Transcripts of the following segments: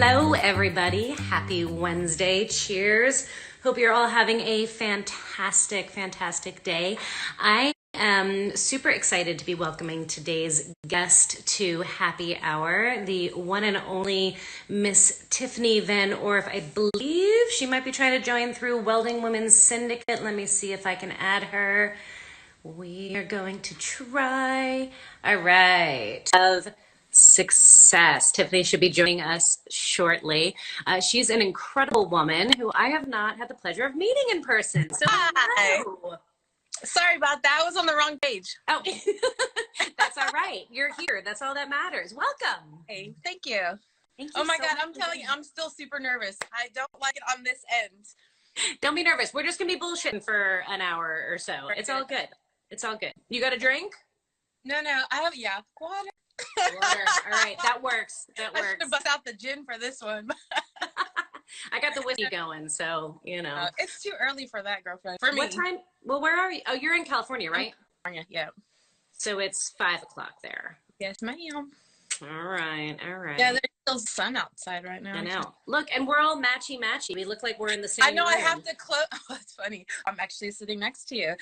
Hello, everybody. Happy Wednesday. Cheers. Hope you're all having a fantastic, fantastic day. I am super excited to be welcoming today's guest to Happy Hour, the one and only Miss Tiffany Van Orf. I believe she might be trying to join through Welding Women's Syndicate. Let me see if I can add her. We are going to try. All right. Of success. Tiffany should be joining us shortly. She's an incredible woman who I have not had the pleasure of meeting in person. So, Hi. hello. Sorry about that. I was on the wrong page. Oh, that's all right. You're here. That's all that matters. Welcome. Hey, thank you. Thank you Oh my so God, much I'm for telling being you, I'm still super nervous. I don't like it on this end. Don't be nervous. We're just going to be bullshitting for an hour or so. It's all good. It's all good. You got a drink? No, I have, water. Water. All right. That works. That I works. should have bust out the gin for this one. I got the whiskey going, so, you know. It's too early for that, girlfriend. For me. What time? Well, where are you? Oh, you're in California, right? Yeah. So it's 5 o'clock there. Yes, ma'am. All right. Yeah, there's still sun outside right now. I know. Look, and we're all matchy-matchy. We look like we're in the same I know. room. I have to close. Oh, it's funny. I'm actually sitting next to you.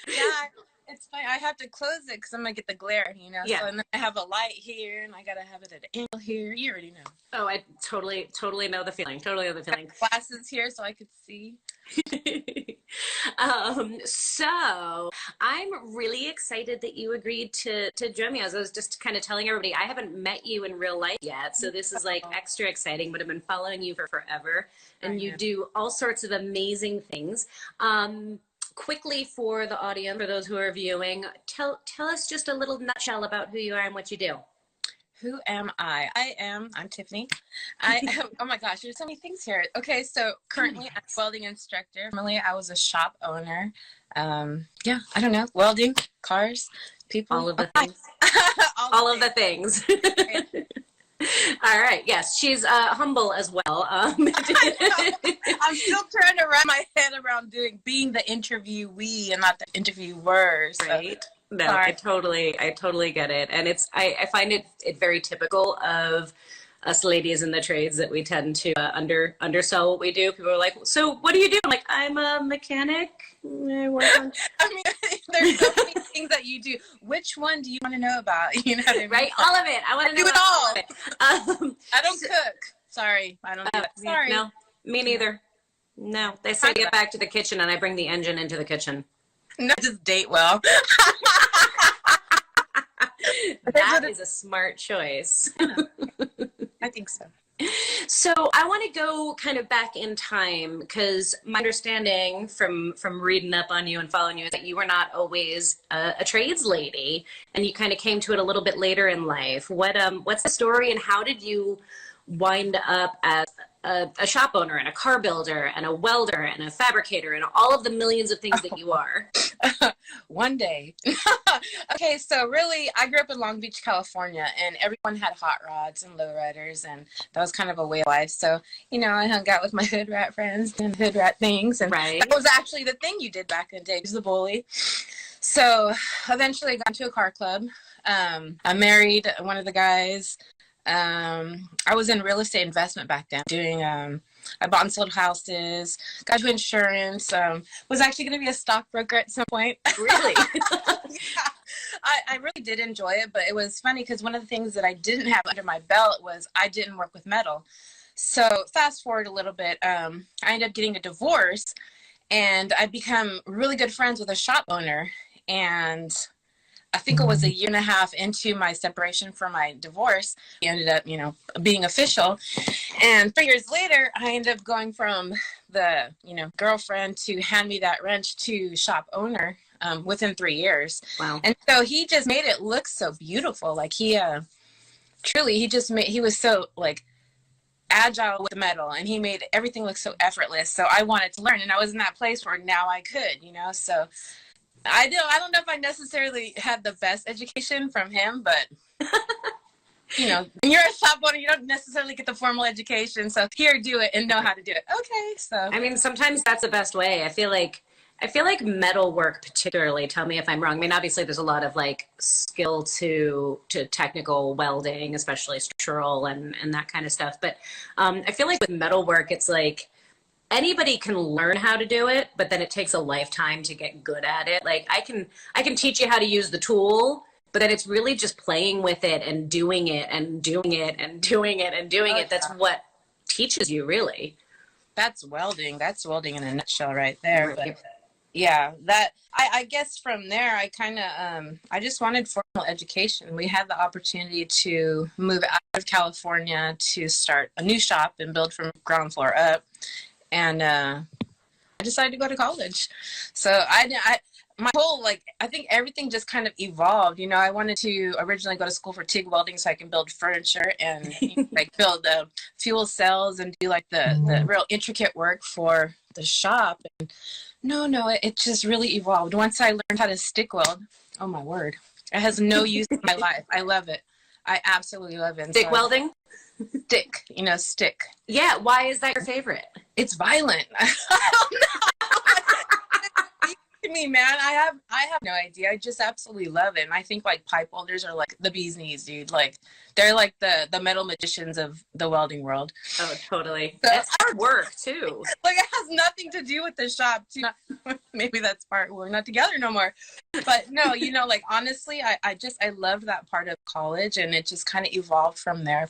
Yeah, it's fine. I have to close it because I'm gonna get the glare, Yeah. So, and then I have a light here, and I gotta have it at an angle here. You already know. Oh, I totally know the feeling. Totally know the feeling. Glasses here so I could see. So I'm really excited that you agreed to join me. As I was just kind of telling everybody, I haven't met you in real life yet, so this is like extra exciting, but I've been following you for forever, and you do all sorts of amazing things. Quickly for the audience, for those who are viewing, tell us just a little nutshell about who you are and what you do. Who am I? I'm Tiffany. I am, oh my gosh, there's so many things here. Okay, so currently I'm a welding instructor. Formerly, I was a shop owner. Yeah, I don't know, welding, cars, people. All of the things. all of the things. All right. Yes, she's humble as well. I'm still trying to wrap my head around being the interviewee and not the interviewer. So. Right. No, Sorry. I totally get it. And I find it very typical of us ladies in the trades that we tend to undersell what we do. People are like, so what do you do? I'm like, I'm a mechanic. I work on... I mean, there's so many things that you do. Which one do you want to know about? You know what I mean? Right? All of it. I want to know do it about all. of it. I don't cook. Sorry. I don't do that. Sorry. No, me neither. No, they say get back to the kitchen and I bring the engine into the kitchen. No, just date well. That is a smart choice. I think so. So I want to go kind of back in time because my understanding from reading up on you and following you is that you were not always a trades lady, and you kind of came to it a little bit later in life. What's the story, and how did you wind up as a shop owner and a car builder and a welder and a fabricator and all of the millions of things that you are? One day. Okay, so really, I grew up in Long Beach, California, and everyone had hot rods and lowriders, and that was kind of a way of life. So, I hung out with my hood rat friends and hood rat things, and Right. that was actually the thing you did back in the day, was the bully. So, eventually I got into a car club. I married one of the guys. I was in real estate investment back then, doing I bought and sold houses, got into insurance, was actually going to be a stockbroker at some point. Really? Yeah, I really did enjoy it, but it was funny because one of the things that I didn't have under my belt was I didn't work with metal. So fast forward a little bit, I ended up getting a divorce, and I become really good friends with a shop owner, and I think it was a year and a half into my separation from my divorce. It ended up, being official. And 3 years later, I ended up going from the, girlfriend to hand me that wrench to shop owner within 3 years. Wow. And so he just made it look so beautiful. Like he was so like agile with metal, and he made everything look so effortless. So I wanted to learn, and I was in that place where now I could, so I don't know if I necessarily had the best education from him, but when you're a shop owner, you don't necessarily get the formal education. So here, do it and know how to do it. Okay. So I mean, sometimes that's the best way. I feel like I feel like metal work particularly, tell me if I'm wrong. I mean, obviously there's a lot of like skill to technical welding, especially structural and that kind of stuff. But I feel like with metal work, it's like anybody can learn how to do it, but then it takes a lifetime to get good at it. Like I can teach you how to use the tool, but then it's really just playing with it and doing it and doing it and doing it and doing it. That's what teaches you really. That's welding. That's welding in a nutshell right there. Right. But yeah, that I guess from there I kind of I just wanted formal education. We had the opportunity to move out of California to start a new shop and build from ground floor up, and I decided to go to college. So my whole, like, I think everything just kind of evolved. You know, I wanted to originally go to school for TIG welding so I can build furniture and like build the fuel cells and do like the real intricate work for the shop. And no, it just really evolved. Once I learned how to stick weld, oh my word, it has no use in my life. I love it. I absolutely love it. And Stick welding? Stick, stick. Yeah. Why is that your favorite? It's violent. I don't know. Me, man, I have no idea. I just absolutely love it. And I think like pipe welders are like the bee's knees, dude. Like they're like the metal magicians of the welding world. Oh, totally. So, that's hard work too. Like it has nothing to do with the shop too. Maybe that's part we're not together no more. But no, like honestly, I loved that part of college, and it just kind of evolved from there.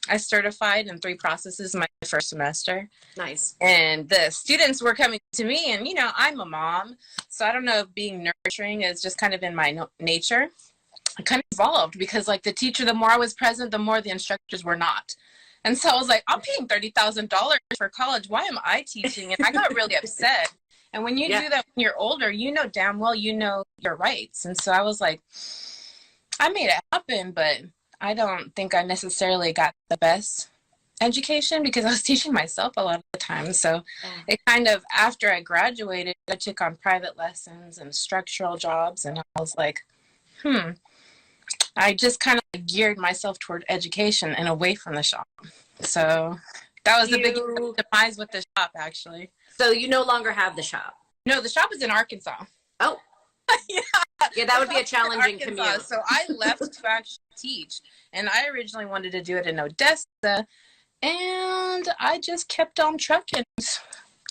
I certified in 3 processes my first semester. Nice. And the students were coming to me, and I'm a mom, so I don't know if being nurturing is just kind of in my nature. I kind of evolved because like the teacher, the more I was present, the more the instructors were not. And so I was like, I'm paying $30,000 for college. Why am I teaching? And I got really upset. And when you do that when you're older, damn well your rights. And so I was like, I made it happen, but I don't think I necessarily got the best education because I was teaching myself a lot of the time. So it kind of, after I graduated, I took on private lessons and structural jobs, and I was like, I just kind of geared myself toward education and away from the shop. So that was the big demise with the shop, actually. So you no longer have the shop? No, the shop is in Arkansas. Oh. Yeah, that would be a challenging commute. So I left to actually teach, and I originally wanted to do it in Odessa, and I just kept on trucking,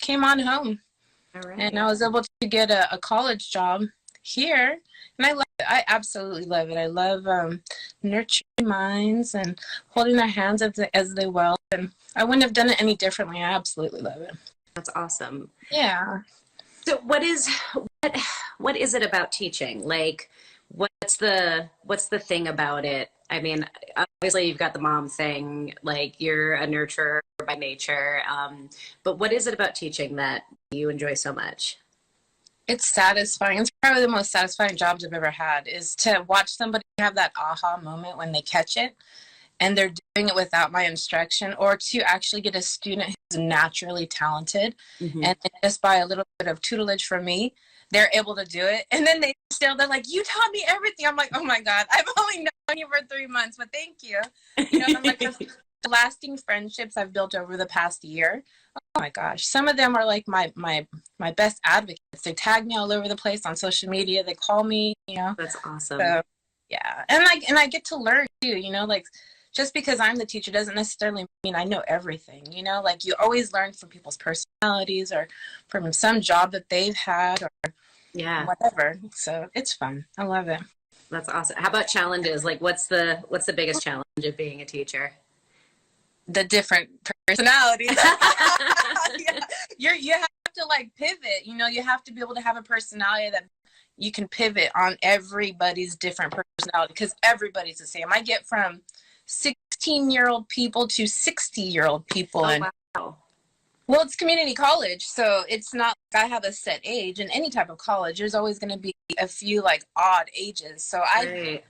came on home. All right. And I was able to get a college job here, and I love it. I absolutely love it. I love nurturing minds and holding their hands as they weld, and I wouldn't have done it any differently. I absolutely love it. That's awesome. Yeah. So what is it about teaching? Like, what's the thing about it? I mean, obviously you've got the mom thing, like you're a nurturer by nature. But what is it about teaching that you enjoy so much? It's satisfying. It's probably the most satisfying jobs I've ever had, is to watch somebody have that aha moment when they catch it and they're doing it without my instruction, or to actually get a student who's naturally talented and just by a little bit of tutelage from me, they're able to do it. And then they're like, you taught me everything. I'm like, oh my God, I've only known you for 3 months, but thank you. I'm like, the lasting friendships I've built over the past year. Oh my gosh. Some of them are like my best advocates. They tag me all over the place on social media. They call me, That's awesome. So, yeah. And I get to learn too, like, just because I'm the teacher doesn't necessarily mean I know everything, like you always learn from people's personalities or from some job that they've had or whatever. So it's fun. I love it. That's awesome. How about challenges? Like what's the biggest challenge of being a teacher? The different personalities. You have to like pivot, you have to be able to have a personality that you can pivot on everybody's different personality, because everybody's the same. I get from 16-year-old people to 60-year-old people. Oh, wow. Well, it's community college, so it's not like I have a set age. In any type of college, there's always going to be a few like odd ages. So I've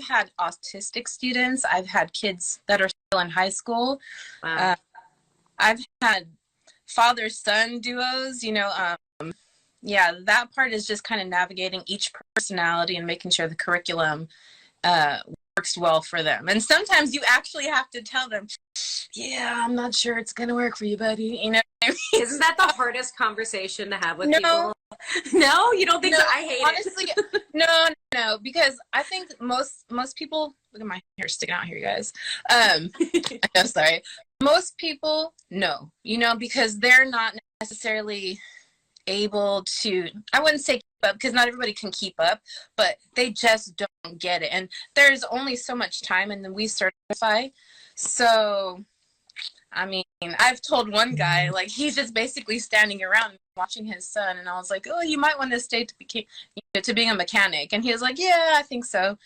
had autistic students. I've had kids that are still in high school. Wow. I've had father-son duos. That part is just kind of navigating each personality and making sure the curriculum works works well for them. And sometimes you actually have to tell them, yeah, I'm not sure it's going to work for you, buddy. You know what I mean? Isn't that the hardest conversation to have with No. people? No, you don't think so? I hate honestly, it. no, because I think most people, look at my hair sticking out here, you guys. I'm sorry. Most people, no, you know, because they're not necessarily able to, I wouldn't say keep up, because not everybody can keep up, but they just don't get it. And there's only so much time, and then we certify. So, I mean, I've told one guy, like, he's just basically standing around watching his son, and I was like, oh, you might want to stay to being a mechanic. And he was like, yeah, I think so.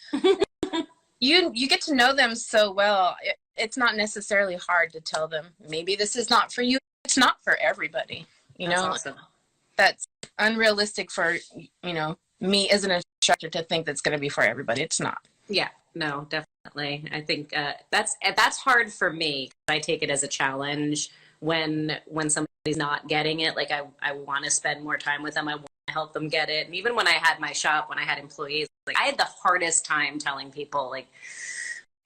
You get to know them so well. It's not necessarily hard to tell them, maybe this is not for you. It's not for everybody, you know. That's awesome. That's unrealistic for, you know, me as an instructor to think that's going to be for everybody. It's not. Yeah, no, definitely. I think that's hard for me. I take it as a challenge when somebody's not getting it. Like I want to spend more time with them. I want to help them get it. And even when I had my shop, when I had employees, like I had the hardest time telling people, like,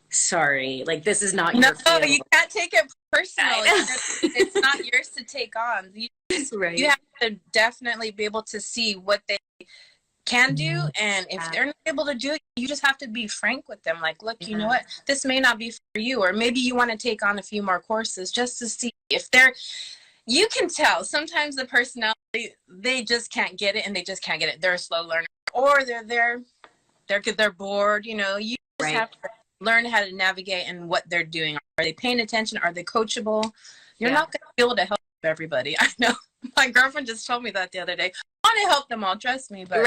sorry, like this is not your field. No, you can't take it personally. It's not yours to take on. Right. You have to definitely be able to see what they can do, and if they're not able to do it, you just have to be frank with them. Like, look, you know what, this may not be for you, or maybe you want to take on a few more courses just to see if they're, you can tell sometimes the personality, they just can't get it, and they just can't get it. They're a slow learner, or they're bored, you know. You just have to learn how to navigate and what they're doing. Are they paying attention? Are they coachable? You're not going to be able to help everybody. I know. My girlfriend just told me that the other day. I want to help them all, trust me, but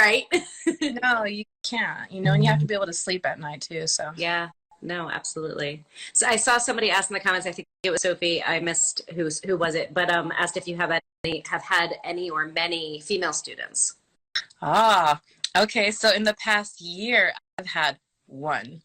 no, you can't, you know, and you have to be able to sleep at night too. So yeah, no, absolutely. So I saw somebody ask in the comments, I think it was Sophie, I missed who was it, but asked if you have had any or many female students. Okay, so in the past year I've had one.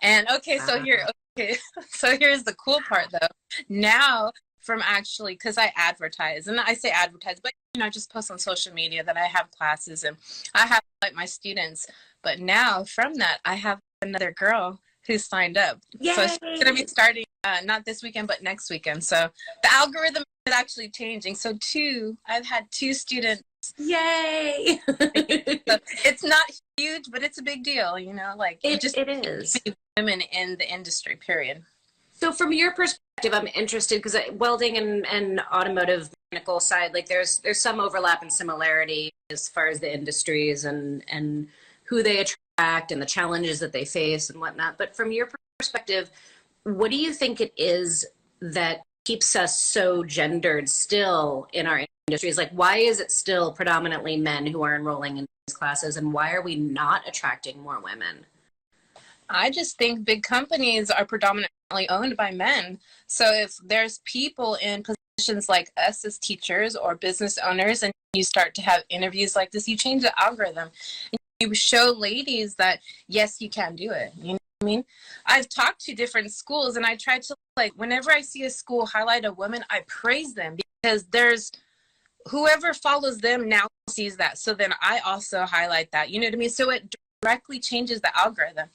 And so here's the cool part though. Now, from actually, because I advertise, and I say advertise, but you know, I just post on social media that I have classes and I have like my students. But now from that, I have another girl who signed up. Yay! So she's going to be starting not this weekend, but next weekend. So the algorithm is actually changing. So I've had 2 students. Yay! So it's not huge, but it's a big deal, you know, like it is women in the industry, period. So from your perspective, I'm interested because welding and automotive mechanical side, like there's some overlap and similarity as far as the industries and who they attract and the challenges that they face and whatnot. But from your perspective, what do you think it is that keeps us so gendered still in our industries? Like, why is it still predominantly men who are enrolling in these classes, and why are we not attracting more women? I just think big companies are predominantly owned by men. So if there's people in positions like us as teachers or business owners, and you start to have interviews like this, you change the algorithm. And you show ladies that, yes, you can do it. You know what I mean? I've talked to different schools, and I try to, like, whenever I see a school highlight a woman, I praise them, because there's whoever follows them now sees that. So then I also highlight that. You know what I mean? So it directly changes the algorithm.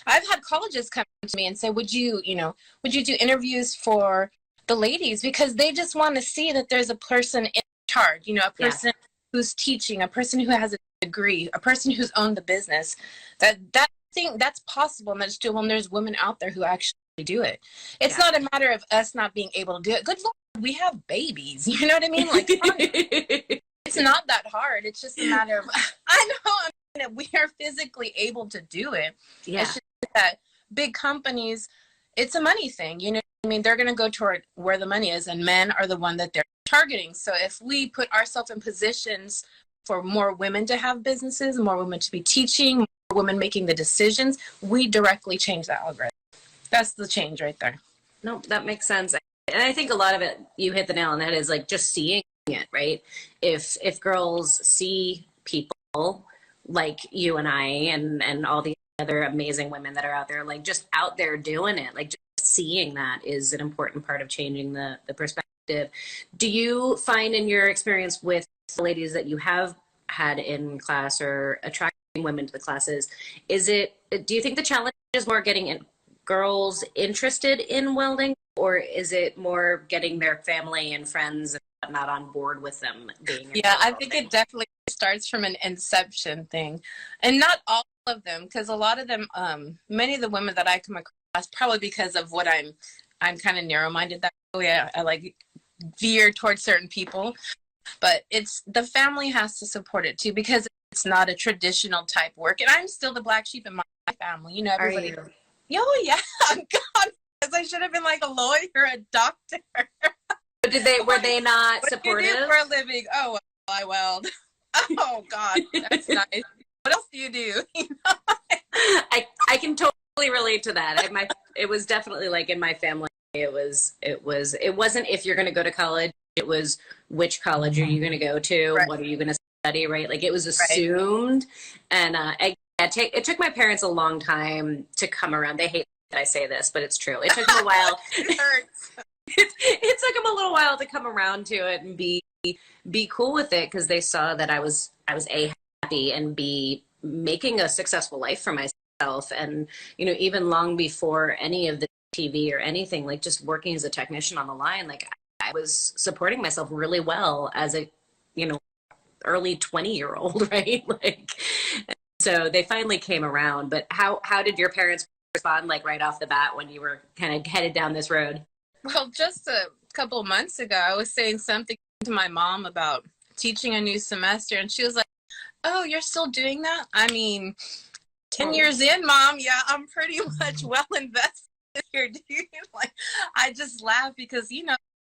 I've had colleges come to me and say, would you do interviews for the ladies? Because they just want to see that there's a person in charge, you know, a person who's teaching, a person who has a degree, a person who's owned the business. That's possible and that's doable, and there's women out there who actually do it. It's not a matter of us not being able to do it. Good Lord, we have babies. You know what I mean? Like, it's not that hard. It's just a matter of, I know, we are physically able to do it. Yeah. It's just that big companies, it's a money thing. You know what I mean? They're going to go toward where the money is, and men are the one that they're targeting. So if we put ourselves in positions for more women to have businesses, more women to be teaching, more women making the decisions, we directly change that algorithm. That's the change right there. No, that makes sense. And I think a lot of it, you hit the nail on the head, is like just seeing it, right? If girls see people like you and I and all the other amazing women that are out there, like just out there doing it, like just seeing that is an important part of changing the perspective. Do you find in your experience with the ladies that you have had in class or attracting women to the classes, do you think the challenge just more getting girls interested in welding, or is it more getting their family and friends and whatnot on board with them being in Yeah, I welding? think it definitely starts from an inception thing, and not all of them, because a lot of them, many of the women that I come across, probably because of what I'm kind of narrow-minded that way. I like veer towards certain people, but it's the family has to support it too, because it's not a traditional type work, and I'm still the black sheep in my family. You know, Are everybody. you? Oh yeah, God, I should have been like a lawyer, a doctor. Did they, were they not What do you do supportive? for a living? Oh, well, I weld. Oh God, that's nice. What else do you do? I can totally relate to that. It was definitely like in my family. It wasn't if you're going to go to college. It was which college are you going to go to? Right. What are you going to study? Right? Like it was Right. assumed, and it took my parents a long time to come around. They hate that I say this, but it's true. It took them a while. It hurts. It took them a little while to come around to it and be cool with it, because they saw that I was a happy and b making a successful life for myself. And even long before any of the TV or anything, like just working as a technician on the line, like I was supporting myself really well as a early 20-year-old, right? Like, so they finally came around. But how did your parents respond, like right off the bat when you were kind of headed down this road? Well, just a couple of months ago, I was saying something to my mom about teaching a new semester, and she was like, "Oh, you're still doing that? I mean, 10 years in, Mom, yeah, I'm pretty much well invested here, dude." Like, I just laugh because,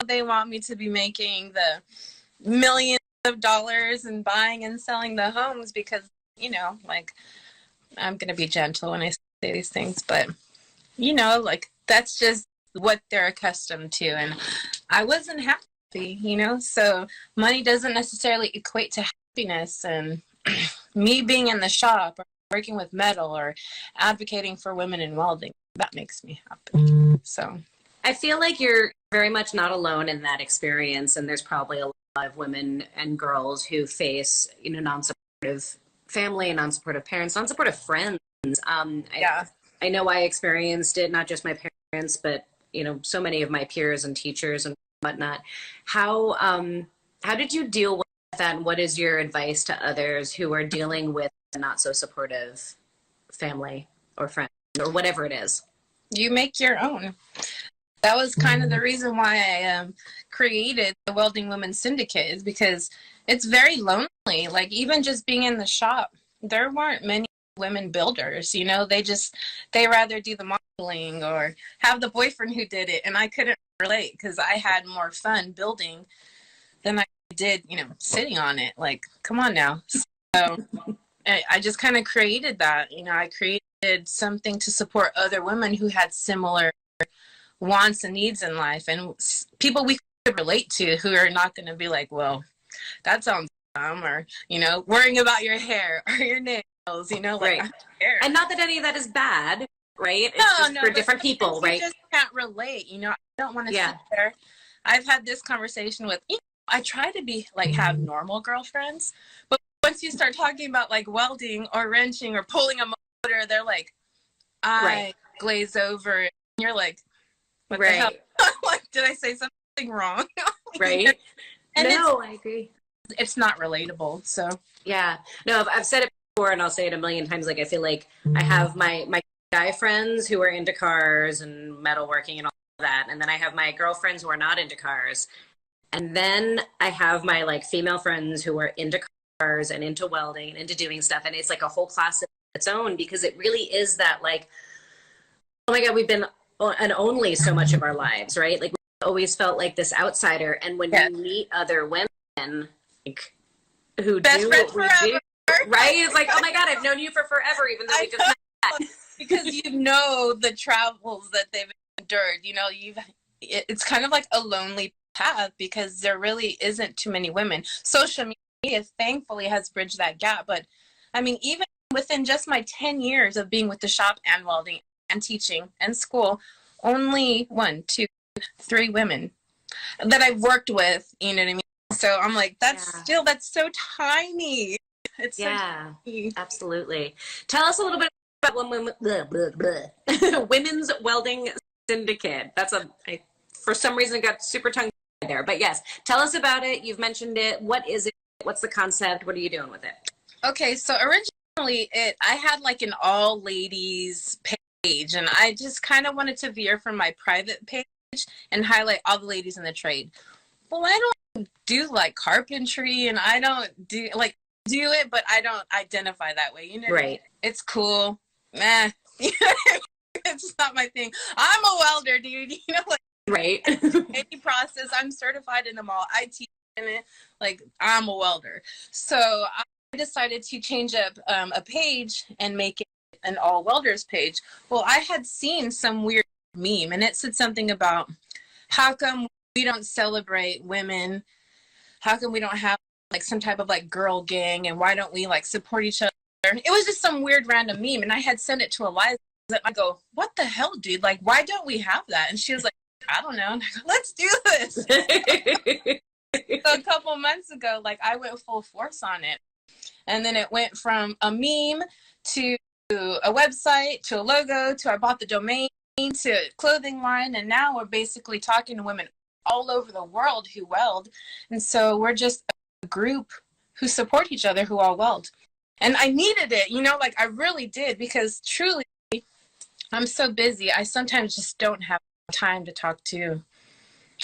they want me to be making the millions of dollars and buying and selling the homes because, like, I'm going to be gentle when I say these things, but, like, that's just what they're accustomed to. And I wasn't happy, so money doesn't necessarily equate to happiness. And me being in the shop or working with metal or advocating for women in welding, that makes me happy. So I feel like you're very much not alone in that experience, and there's probably a lot of women and girls who face, non-supportive family, non-supportive parents, non-supportive friends. yeah. I know I experienced it, not just my parents, but so many of my peers and teachers and whatnot. How did you deal with that, and what is your advice to others who are dealing with a not so supportive family or friends or whatever it is? You make your own. That was kind of the reason why I created the Welding Women Syndicate, is because it's very lonely. Like, even just being in the shop, there weren't many women builders, they rather do the modeling or have the boyfriend who did it. And I couldn't relate because I had more fun building than I did, sitting on it. Like, come on now. So I just kind of created that. I created something to support other women who had similar wants and needs in life, and people we could relate to, who are not going to be like, well, that sounds dumb, or worrying about your hair or your nails, like, Right. And not that any of that is bad, right? It's just for different people, right? You just can't relate. I don't want to sit there. I've had this conversation with, I try to be like, have normal girlfriends, but once you start talking about like welding or wrenching or pulling a motor, they're like, I glaze over, and you're like, what the hell? Like, did I say something wrong? Right. And no, I agree. It's not relatable. So yeah, no, I've said it before, and I'll say it a million times. Like, I feel like I have my guy friends who are into cars and metalworking and all that, and then I have my girlfriends who are not into cars, and then I have my like female friends who are into cars and into welding and into doing stuff, and it's like a whole class of its own, because it really is that, like, oh my God, we've been and only so much of our lives, right? Like, we always felt like this outsider, and when you meet other women like who best do friends what we forever. do, right? It's like, oh my God, I've known you for forever, even though we just met. Because the travels that they've endured. It's kind of like a lonely path, because there really isn't too many women. Social media thankfully has bridged that gap, but I mean, even within just my 10 years of being with the shop and welding and teaching and school, only 1, 2, 3 women that I've worked with, you know what I mean? So I'm like, that's so tiny. It's so tiny. Absolutely. Tell us a little bit about when women, Women's Welding Syndicate. For some reason, got super tongue there. But yes, tell us about it. You've mentioned it. What is it? What's the concept? What are you doing with it? Okay, so originally I had like an all ladies page, and I just kind of wanted to veer from my private page and highlight all the ladies in the trade. Well, I don't do like carpentry, and I don't do it, but I don't identify that way. You know, right? It's cool. Meh. It's not my thing. I'm a welder, dude. You know, like right. any process. I'm certified in them all. I teach in it. Like I'm a welder. So I decided to change up a page and make it an all welders page. Well, I had seen some weird meme, and it said something about how come we don't celebrate women? How come we don't have like some type of like girl gang, and why don't we like support each other? And it was just some weird random meme, and I had sent it to Eliza. I go, what the hell, dude? Like, why don't we have that? And she was like, I don't know. And I go, let's do this. So a couple months ago, like I went full force on it. And then it went from a meme to a website to a logo to I bought the domain to a clothing line. And now we're basically talking to women all over the world who weld. And so we're just a group who support each other who all weld. And I needed it, you know, like I really did, because truly I'm so busy. I sometimes just don't have time to talk to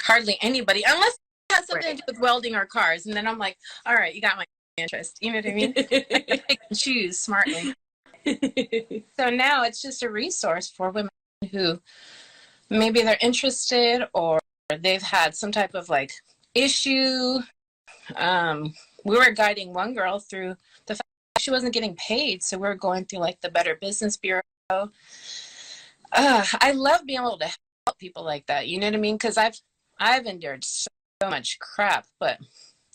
hardly anybody unless it has something to do with welding or cars. And then I'm like, all right, you got my interest. You know what I mean? I pick and choose smartly. So now it's just a resource for women who maybe they're interested or they've had some type of like issue. We were guiding one girl through the fact that she wasn't getting paid. So we're going through like the Better Business Bureau. I love being able to help people like that. You know what I mean? Because I've endured so much crap, but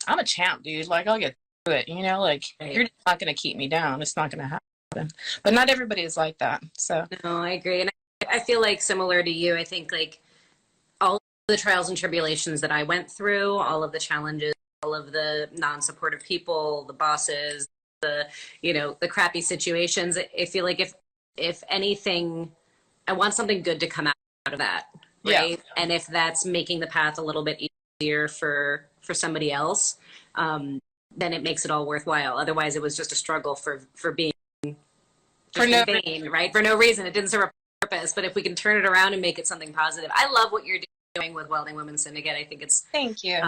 I'm a champ, dude. Like I'll get through it. You know, like you're just not going to keep me down. It's not going to happen. But not everybody is like that. So no, I agree, and I feel like similar to you. I think like all the trials and tribulations that I went through, all of the challenges, all of the non-supportive people, the bosses, the crappy situations. I feel like if anything, I want something good to come out of that, right? Yeah. And if that's making the path a little bit easier for somebody else, then it makes it all worthwhile. Otherwise, it was just a struggle for being for no vain, right? For no reason. It didn't serve a purpose. But if we can turn it around and make it something positive, I love what you're doing with Welding Women's Syndicate. I think it's thank you.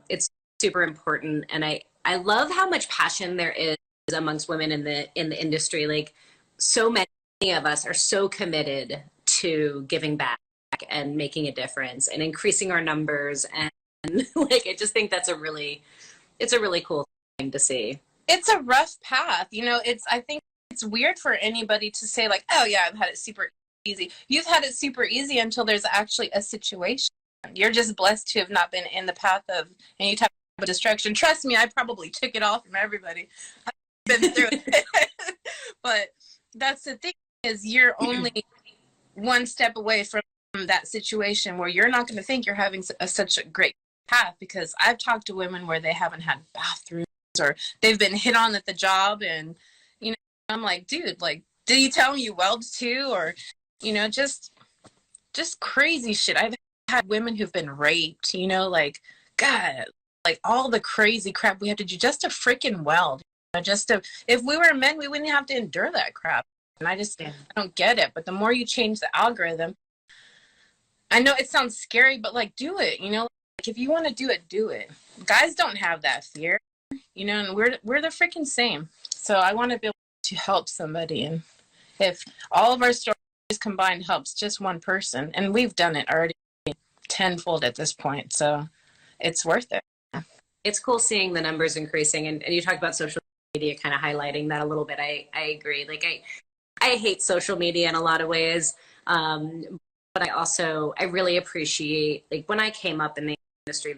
It's super important, and I love how much passion there is amongst women in the industry. Like so many of us are so committed to giving back and making a difference and increasing our numbers, and like I just think it's a really cool thing to see. It's a rough path, you know. I think it's weird for anybody to say like, oh yeah, I've had it super easy. You've had it super easy until there's actually a situation. You're just blessed to have not been in the path of any type of destruction. Trust me, I probably took it all from everybody. I've been through it. But that's the thing, is you're only one step away from that situation where you're not going to think you're having such a great path, because I've talked to women where they haven't had bathrooms or they've been hit on at the job, and you know, I'm like, dude, like, did you tell me you weld too? Or you know, just crazy shit. I've had women who've been raped, you know, like, God, like all the crazy crap we have to do just to freaking weld. You know, if we were men, we wouldn't have to endure that crap. And I don't get it. But the more you change the algorithm, I know it sounds scary, but like, do it, you know, like if you want to do it. Guys don't have that fear, you know, and we're the freaking same. So I want to be able to help somebody. And if all of our stories combined helps just one person, and we've done it already tenfold at this point, so it's worth it. It's cool seeing the numbers increasing, and you talked about social media kind of highlighting that a little bit. I agree. Like I hate social media in a lot of ways, but I really appreciate, like when I came up in the industry,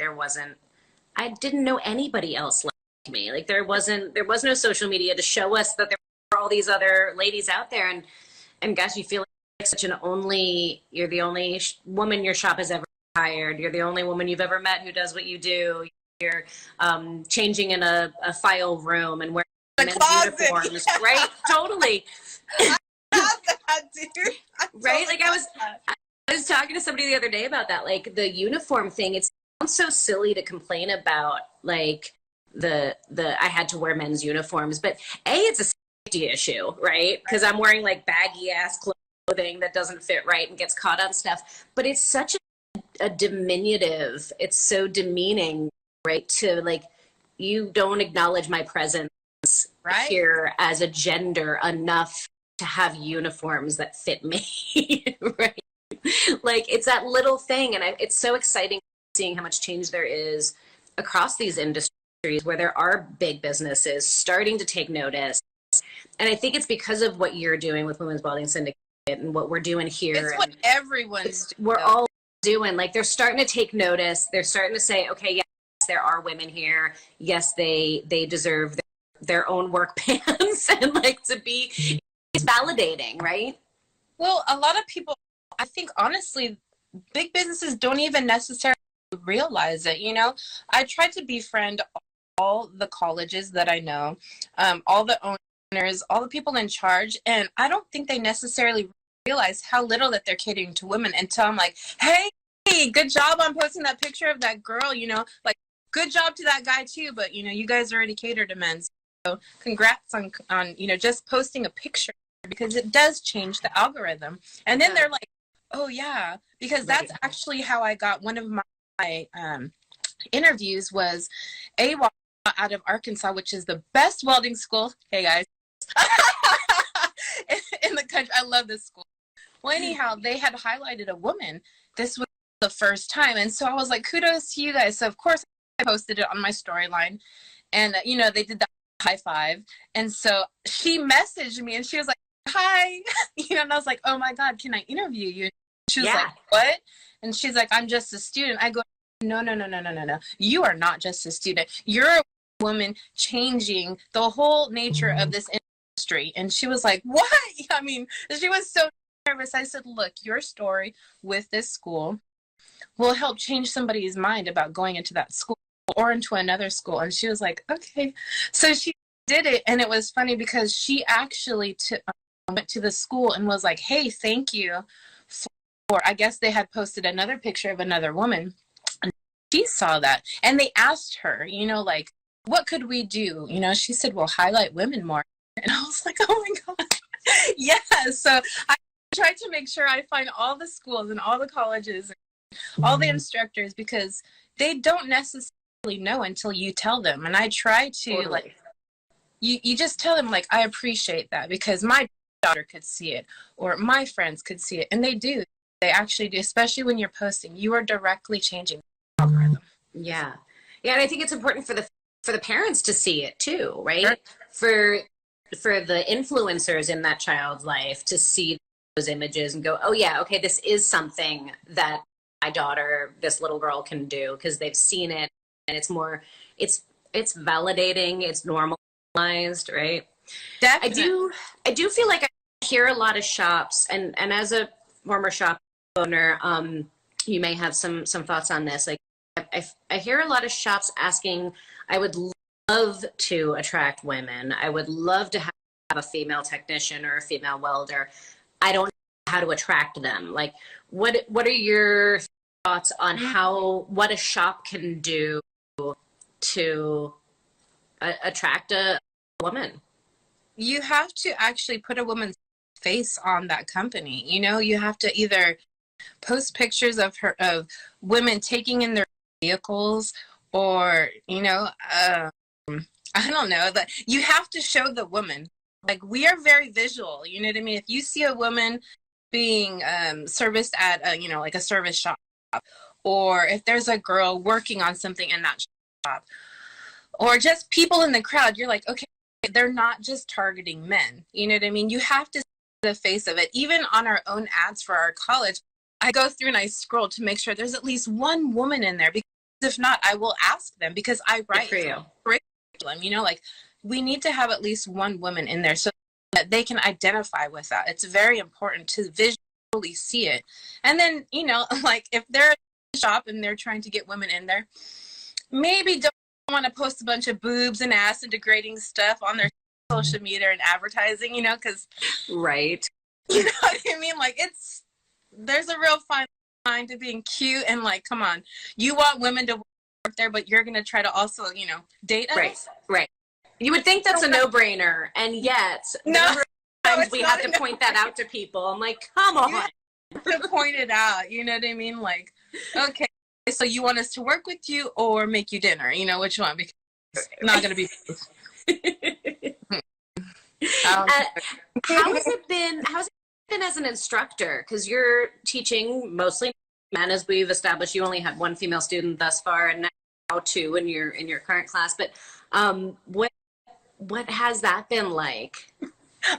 I didn't know anybody else like me. Like there was no social media to show us that there were all these other ladies out there, and gosh, you feel like you're the only woman your shop has ever hired. You're the only woman you've ever met who does what you do. You're changing in a file room and wearing men's uniforms, right? Totally. I have that, dude. right? Like I was talking to somebody the other day about that, like the uniform thing. It sounds so silly to complain about, like the I had to wear men's uniforms, but it's a safety issue, right? Because I'm wearing like baggy ass clothing that doesn't fit right and gets caught on stuff. But it's such a diminutive. It's so demeaning, right? To like, you don't acknowledge my presence here as a gender enough to have uniforms that fit me, right? Like, it's that little thing, and it's so exciting seeing how much change there is across these industries where there are big businesses starting to take notice. And I think it's because of what you're doing with Women's Welding Syndicate and what we're doing here. It's what everyone's doing. We're all doing. Like, they're starting to take notice. They're starting to say, okay, yes, there are women here. Yes, they deserve their own work pants, and like to be, it's validating, right? Well, a lot of people, I think honestly, big businesses don't even necessarily realize it. You know, I try to befriend all the colleges that I know, all the owners, all the people in charge, and I don't think they necessarily realize how little that they're catering to women until I'm like, hey, good job on posting that picture of that girl, you know, like, good job to that guy too, but you know, you guys already cater to men. So congrats on you know, just posting a picture, because it does change the algorithm. And then they're like, oh yeah, because that's actually how I got one of my interviews was AWA out of Arkansas, which is the best welding school. Hey guys, in the country. I love this school. Well, anyhow, they had highlighted a woman. This was the first time, and so I was like, kudos to you guys. So of course I posted it on my storyline, and you know, they did that high five, and so she messaged me and she was like, hi, you know, and I was like, oh my god, can I interview you? She was like, what? And she's like, I'm just a student. I go, no, you are not just a student, you're a woman changing the whole nature of this industry. And she was like, what? I mean, she was so nervous. I said, look, your story with this school will help change somebody's mind about going into that school or into another school. And she was like, okay. So she did it, and it was funny because she actually went to the school and was like, hey, thank you for, I guess they had posted another picture of another woman, and she saw that, and they asked her, you know, like, what could we do? You know, she said, well, highlight women more. And I was like, oh my god. Yeah. So I tried to make sure I find all the schools and all the colleges and all the instructors, because they don't necessarily know until you tell them. And I try to like, you just tell them, like, I appreciate that because my daughter could see it, or my friends could see it, and they do. They actually do, especially when you're posting. You are directly changing the algorithm. Yeah, and I think it's important for the parents to see it too, right? Sure. For the influencers in that child's life to see those images and go, oh yeah, okay, this is something that my daughter, this little girl, can do, because they've seen it, and it's more, it's validating, it's normalized, right? Definitely. I do feel like I hear a lot of shops, and as a former shop owner, you may have some thoughts on this. Like, I hear a lot of shops asking, I would love to attract women. I would love to have a female technician or a female welder. I don't know how to attract them. Like, what are your thoughts on what a shop can do to attract a woman? You have to actually put a woman's face on that company. You know, you have to either post pictures of women taking in their vehicles, or, you know, I don't know, that you have to show the woman. Like, we are very visual, you know what I mean? If you see a woman being serviced at you know, like a service shop, or if there's a girl working on something in that shop, or just people in the crowd, you're like, okay, they're not just targeting men, you know what I mean? You have to see the face of it. Even on our own ads for our college, I go through and I scroll to make sure there's at least one woman in there, because if not, I will ask them, because I write curriculum, you know, like, we need to have at least one woman in there so that they can identify with that. It's very important to visually see it. And then, you know, like, if they're in a shop and they're trying to get women in there, maybe don't want to post a bunch of boobs and ass and degrading stuff on their social media and advertising, you know, because right, You know what I mean? Like, there's a real fine line to being cute and like, come on, you want women to work there, but you're gonna try to also, date us. Right. You would think that's a no-brainer, and yet times we have to point that out to people. I'm like, come on. You have to point it out. You know what I mean? Like, okay, so you want us to work with you or make you dinner? Which one? Because it's not gonna be. How has it been as an instructor? Because you're teaching mostly men, as we've established. You only had one female student thus far, and now two in your current class. But what has that been like?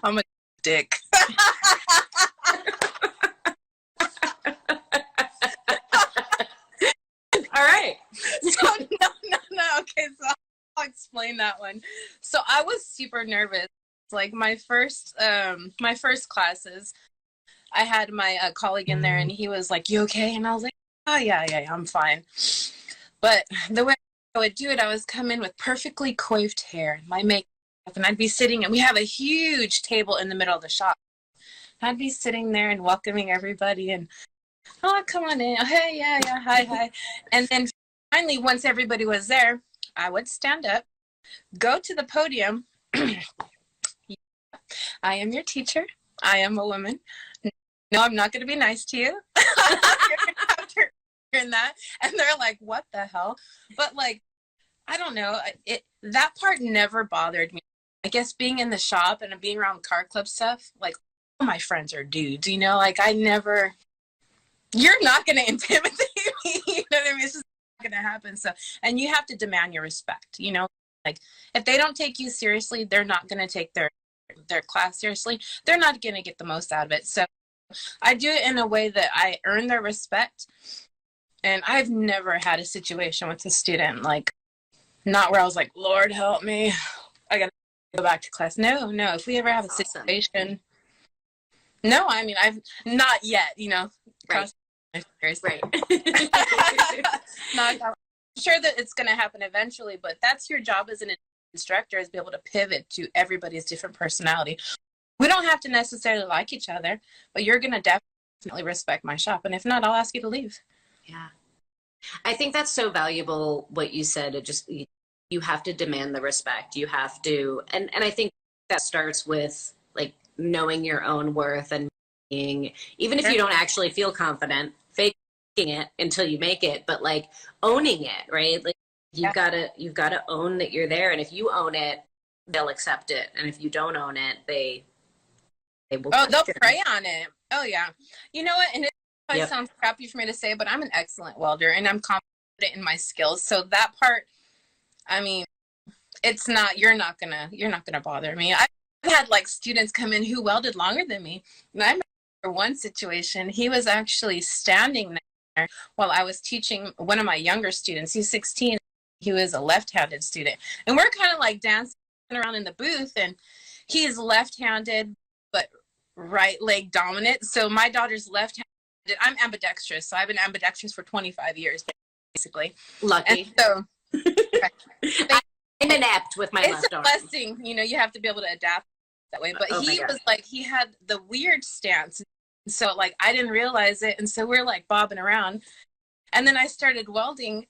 I'm a dick. All right. So no. Okay, so I'll explain that one. So I was super nervous. Like my first classes, I had my colleague in there, and he was like, "You okay?" And I was like, "Oh yeah, I'm fine." But the way I would do it, I was come in with perfectly coiffed hair, my makeup, and I'd be sitting, and we have a huge table in the middle of the shop. I'd be sitting there and welcoming everybody, and come on in. Oh, hey, yeah, hi. And then finally, once everybody was there, I would stand up, go to the podium. I am your teacher. I am a woman. No, I'm not going to be nice to you. You're going to have to learn that. And they're like, what the hell? But like, I don't know. That part never bothered me. I guess being in the shop and being around car club stuff, like all my friends are dudes, like you're not going to intimidate me. You know what I mean? It's just not going to happen. So, and you have to demand your respect, like if they don't take you seriously, they're not going to take their class seriously. They're not going to get the most out of it. So I do it in a way that I earn their respect. And I've never had a situation with a student, like not where I was like, Lord help me, I got to go back to class. No. If we ever have a situation, no, I mean, I've not yet, Right. Right. I'm sure that it's going to happen eventually, but that's your job as an instructor, is be able to pivot to everybody's different personality. We don't have to necessarily like each other, but you're going to definitely respect my shop. And if not, I'll ask you to leave. Yeah. I think that's so valuable what you said. It just, you have to demand the respect. You have to, and I think that starts with like knowing your own worth and being, even if you don't actually feel confident, faking it until you make it, but like owning it, right? Like you've got to own that you're there. And if you own it, they'll accept it. And if you don't own it, they will. Oh, they'll prey on it. Oh yeah. You know what? And it sounds crappy for me to say, but I'm an excellent welder and I'm confident in my skills. So that part, I mean, it's not, you're not gonna bother me. I've had like students come in who welded longer than me. And I remember one situation, he was actually standing there while I was teaching one of my younger students. He's 16. He was a left-handed student. And we're kind of like dancing around in the booth, and he is left-handed, but right leg dominant. So my daughter's left-handed. I'm ambidextrous. So I've been ambidextrous for 25 years, basically. Lucky. And so I'm inept with my left arm. It's a blessing. You have to be able to adapt that way. But he was like, he had the weird stance. So like, I didn't realize it. And so we're like bobbing around. And then I started welding.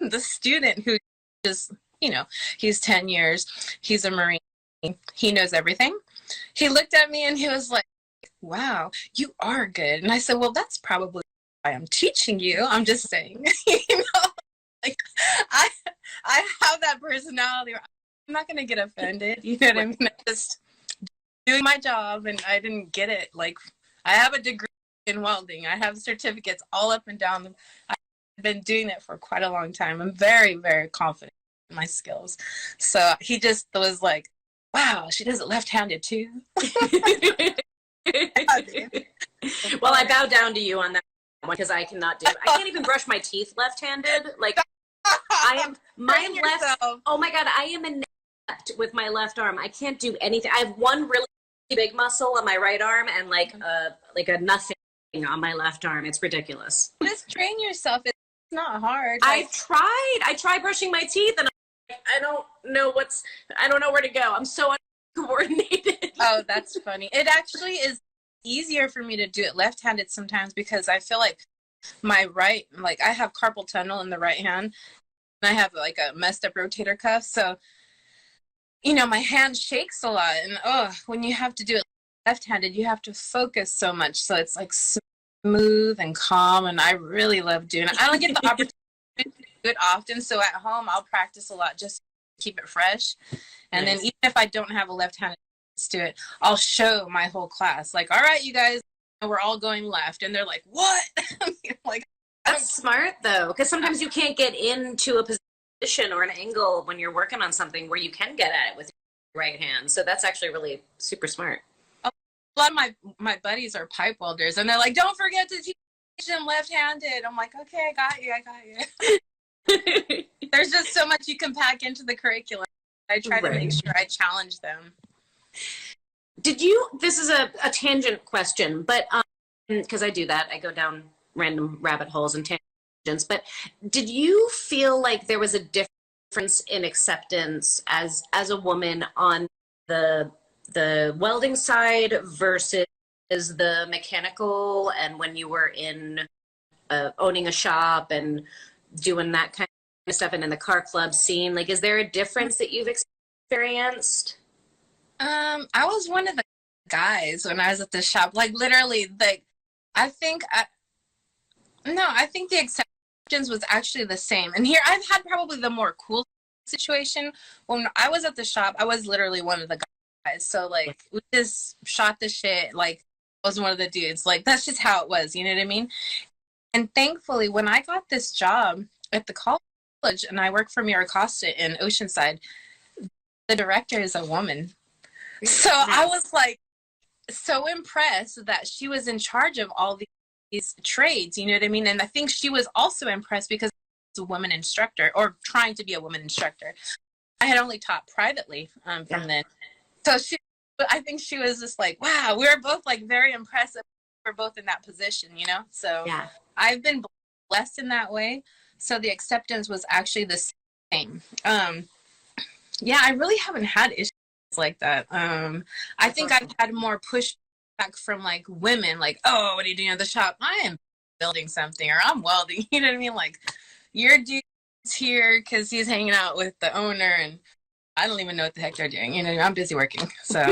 And the student who just, he's 10 years, he's a Marine, he knows everything. He looked at me and he was like, wow, you are good. And I said, well, that's probably why I'm teaching you. I'm just saying, like I have that personality. I'm not going to get offended. You know what I mean? I'm just doing my job, and I didn't get it. Like, I have a degree in welding. I have certificates all up and down. I've been doing it for quite a long time. I'm very, very confident in my skills. So he just was like, wow, she does it left-handed too. Well, I bow down to you on that one because I cannot do it. I can't even brush my teeth left-handed. Like, I am my left. Oh my God, I am inept with my left arm. I can't do anything. I have one really big muscle on my right arm and like a nothing on my left arm. It's ridiculous. Just train yourself. It's not hard. I tried brushing my teeth, and I don't know where to go. I'm so uncoordinated. Oh, that's funny. It actually is easier for me to do it left-handed sometimes because I feel like my right, like I have carpal tunnel in the right hand and I have like a messed up rotator cuff. So, you know, my hand shakes a lot. And when you have to do it left-handed, you have to focus so much. So it's like smooth and calm. And I really love doing it. I don't get the opportunity to do it often. So at home, I'll practice a lot just to keep it fresh. And then even if I don't have a left-handed to it, I'll show my whole class. Like, all right, you guys, we're all going left. And they're like, what? Like, that's smart though, because sometimes you can't get into a position or an angle when you're working on something where you can get at it with your right hand. So that's actually really super smart. A lot of my buddies are pipe welders, and they're like, don't forget to teach them left-handed. I'm like, okay, I got you. There's just so much you can pack into the curriculum. I try to make sure I challenge them. This is a tangent question, but because I do that, I go down random rabbit holes and tangents, but did you feel like there was a difference in acceptance as a woman on the welding side versus the mechanical, and when you were in owning a shop and doing that kind of stuff and in the car club scene? Like, is there a difference that you've experienced? I was one of the guys when I was at the shop, like literally, like I think the acceptance was actually the same. And here I've had probably the more cool situation. When I was at the shop, I was literally one of the guys. So like we just shot the shit. Like I was one of the dudes. Like that's just how it was. You know what I mean? And thankfully, when I got this job at the college and I work for Miracosta in Oceanside, the director is a woman. So I was like so impressed that she was in charge of all these trades, you know what I mean? And I think she was also impressed because it's a woman instructor, or trying to be a woman instructor. I had only taught privately from then. So I think she was just like, wow, we were both like very impressive. We're both in that position, you know? So yeah. I've been blessed in that way. So the acceptance was actually the same. Yeah, I really haven't had issues like that. I think I've had more pushback from like women, like, oh, what are you doing at the shop? I am building something, or I'm welding. You know what I mean? Like, your dude's here because he's hanging out with the owner, and I don't even know what the heck they're doing. You know, I'm busy working. So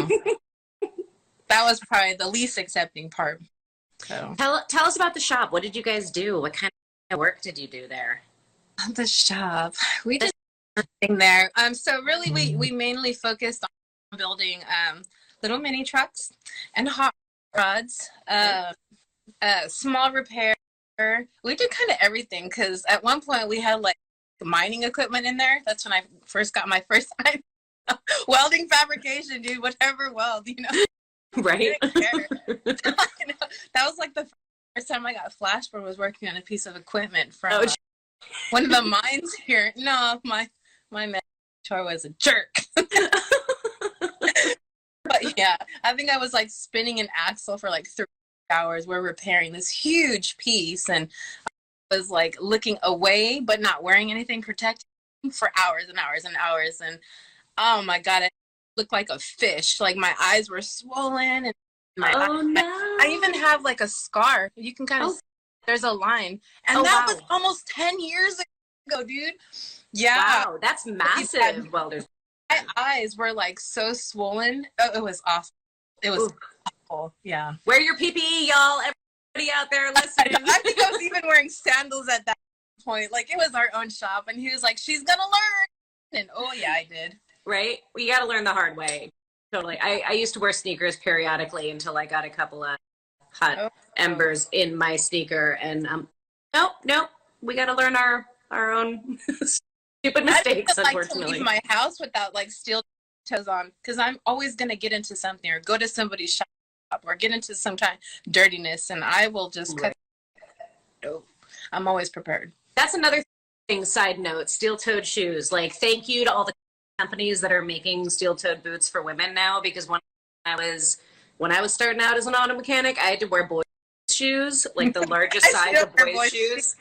that was probably the least accepting part. So tell us about the shop. What did you guys do? What kind of work did you do there? The shop, we did nothing there. So really, we mainly focused on building little mini trucks and hot rods, small repair. We did kind of everything, because at one point we had like mining equipment in there. That's when I first got my first time welding, fabrication, dude, whatever weld, you know. Right. That was like the first time I got flashed when I was working on a piece of equipment from one of the mines here. No, my mentor was a jerk. But yeah, I think I was like spinning an axle for like 3 hours. We're repairing this huge piece, and I was like looking away but not wearing anything protecting for hours and hours and hours. And oh my God, it looked like a fish. Like my eyes were swollen, and I even have like a scar. You can kind of see there's a line, and that was almost 10 years ago, dude. Yeah, wow, that's massive, welders. My eyes were like so swollen. Oh, it was awful. It was awful. Yeah. Wear your PPE, y'all. Everybody out there listening. I think I was even wearing sandals at that point. Like, it was our own shop, and he was like, "She's gonna learn." And oh yeah, I did. Right? We got to learn the hard way. Totally. I used to wear sneakers periodically until I got a couple of hot embers in my sneaker, and nope. We got to learn our own stupid mistakes, unfortunately. I didn't like to leave my house without like steel toes on, because I'm always gonna get into something or go to somebody's shop or get into some kind of dirtiness, and I will just cut. I'm always prepared. That's another thing. Side note: steel-toed shoes. Like, thank you to all the companies that are making steel-toed boots for women now, because when I was starting out as an auto mechanic, I had to wear boys' shoes, like the largest size of boys' shoes.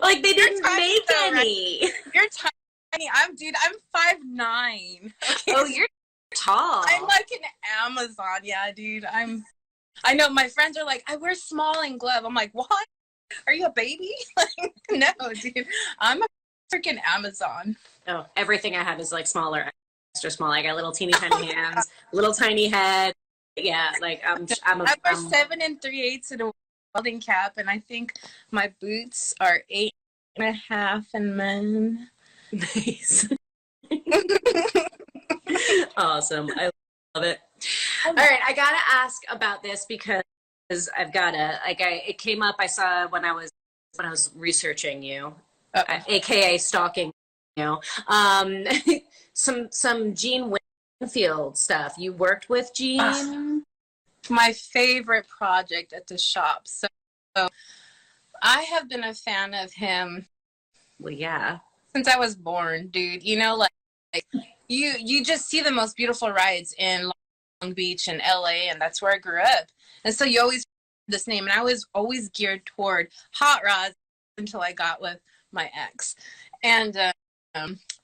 Like, they didn't make any. Right? You're tiny. I'm 5'9". Okay. Oh, you're tall. I'm like an Amazon. Yeah, dude. I'm I know my friends are like, I wear small and glove. I'm like, what? Are you a baby? Like, no, dude. I'm a freaking Amazon. Oh, everything I have is like smaller, extra small. I got little teeny tiny hands, little tiny head. Yeah, like I wear 7 3/8 in a welding cap, and I think my boots are 8.5 in men. nice. Awesome. I love it. All right, I gotta ask about this because I've gotta it came up. I saw when I was researching you, aka stalking you. Um, some Gene Winfield stuff. You worked with Gene. My favorite project at the shop. So I have been a fan of him. Well, yeah. Since I was born, dude. You know, like you just see the most beautiful rides in Long Beach and LA, and that's where I grew up. And so you always this name, and I was always geared toward hot rods until I got with my ex. And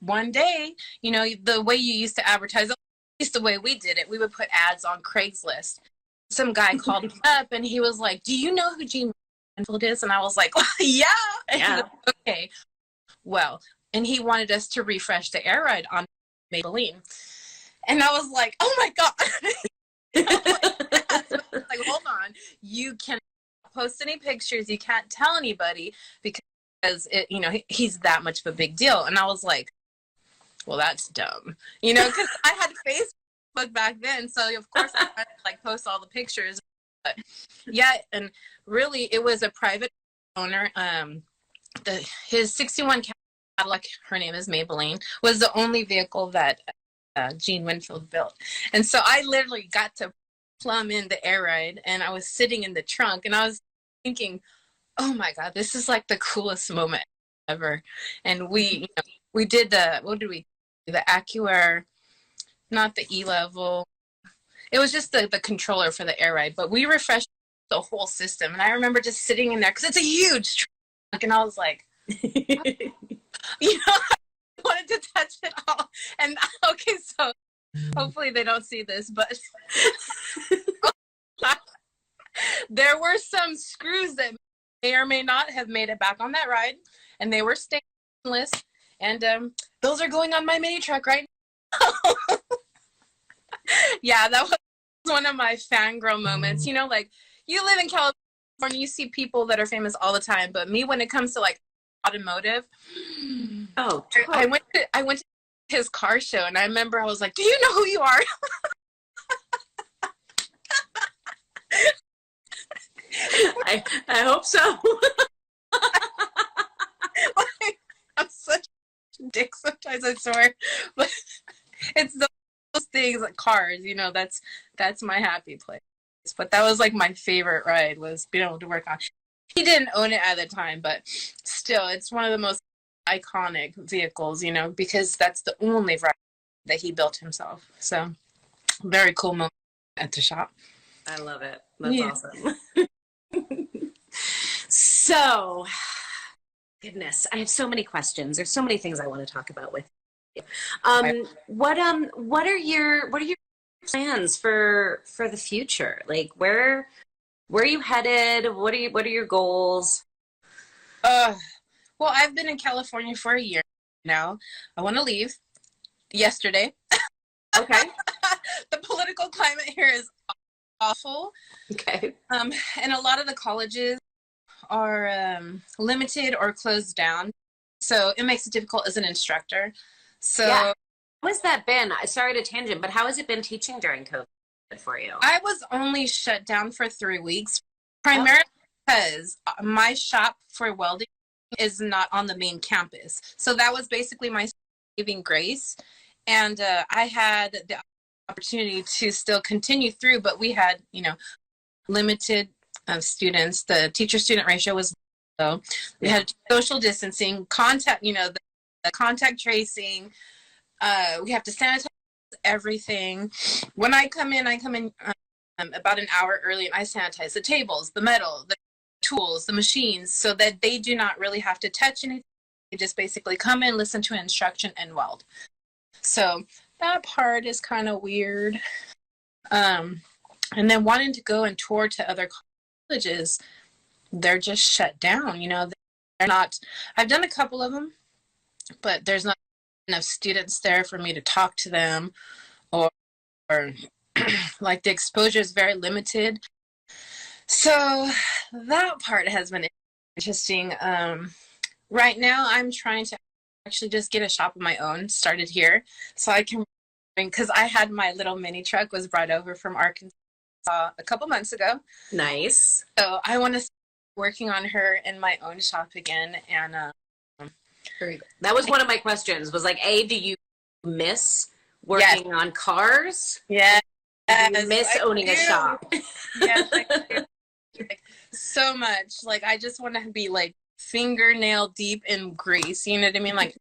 one day, you know, the way you used to advertise, at least the way we did it, we would put ads on Craigslist. Some guy called me up, and he was like, "Do you know who Gene Winfield is?" And I was like, well, "Yeah." And he was like, okay. Well, and he wanted us to refresh the air ride on Maybelline. And I was like, oh my God. Like, hold on. You can't post any pictures. You can't tell anybody because it, you know, he's that much of a big deal. And I was like, well, that's dumb. You know, because I had Facebook back then. So of course I had to like post all the pictures. But yeah, and really it was a private owner. His 61 Cadillac, her name is Maybelline, was the only vehicle that Gene Winfield built. And so I literally got to plumb in the air ride, and I was sitting in the trunk, and I was thinking, oh my God, this is like the coolest moment ever. And we did what did we do? The AccuAir, not the E-level. It was just the controller for the air ride, but we refreshed the whole system. And I remember just sitting in there because it's a huge trunk, and I was like, you know, I wanted to touch it all. And okay, so hopefully they don't see this, but there were some screws that may or may not have made it back on that ride, and they were stainless, and those are going on my mini truck right now. Yeah, that was one of my fangirl moments. You know, like, you live in California, you see people that are famous all the time, but me, when it comes to like automotive, I went to his car show, and I remember I was like, do you know who you are? I hope so. I'm such a dick sometimes, I swear. But it's those things, like cars, you know, that's my happy place. But that was like my favorite ride, was being able to work on. He didn't own it at the time, but still, it's one of the most iconic vehicles, you know, because that's the only ride that he built himself. So very cool moment at the shop. I love it. That's awesome. So, goodness, I have so many questions. There's so many things I want to talk about with you. What are your plans for the future? Like, where are you headed? What are your goals? Well, I've been in California for a year now. I want to leave yesterday. Okay. The political climate here is awful. Okay. And a lot of the colleges are limited or closed down, so it makes it difficult as an instructor. So yeah. How has that been? Sorry to tangent, but how has it been teaching during COVID for you? I was only shut down for 3 weeks, primarily because my shop for welding is not on the main campus. So that was basically my saving grace. And I had the opportunity to still continue through, but we had, you know, limited students. The teacher-student ratio was low. We had social distancing, contact, you know, the contact tracing. We have to sanitize everything. When I come in about an hour early, and I sanitize the tables, the metal, the tools, the machines, so that they do not really have to touch anything. They just basically come in, listen to an instruction, and weld. So that part is kind of weird. And then wanting to go and tour to other colleges, they're just shut down. They're not, I've done a couple of them, but there's not enough students there for me to talk to them, or like the exposure is very limited. So that part has been interesting. Right now I'm trying to actually just get a shop of my own started here, so I can, because I had my little mini truck was brought over from Arkansas a couple months ago. Nice. So I want to start working on her in my own shop again. And that was one of my questions, was like, do you miss working on cars? Yeah. Do you miss owning a shop? Yes, I do. Like, so much. Like, I just want to be like fingernail deep in grease. You know what I mean? Like,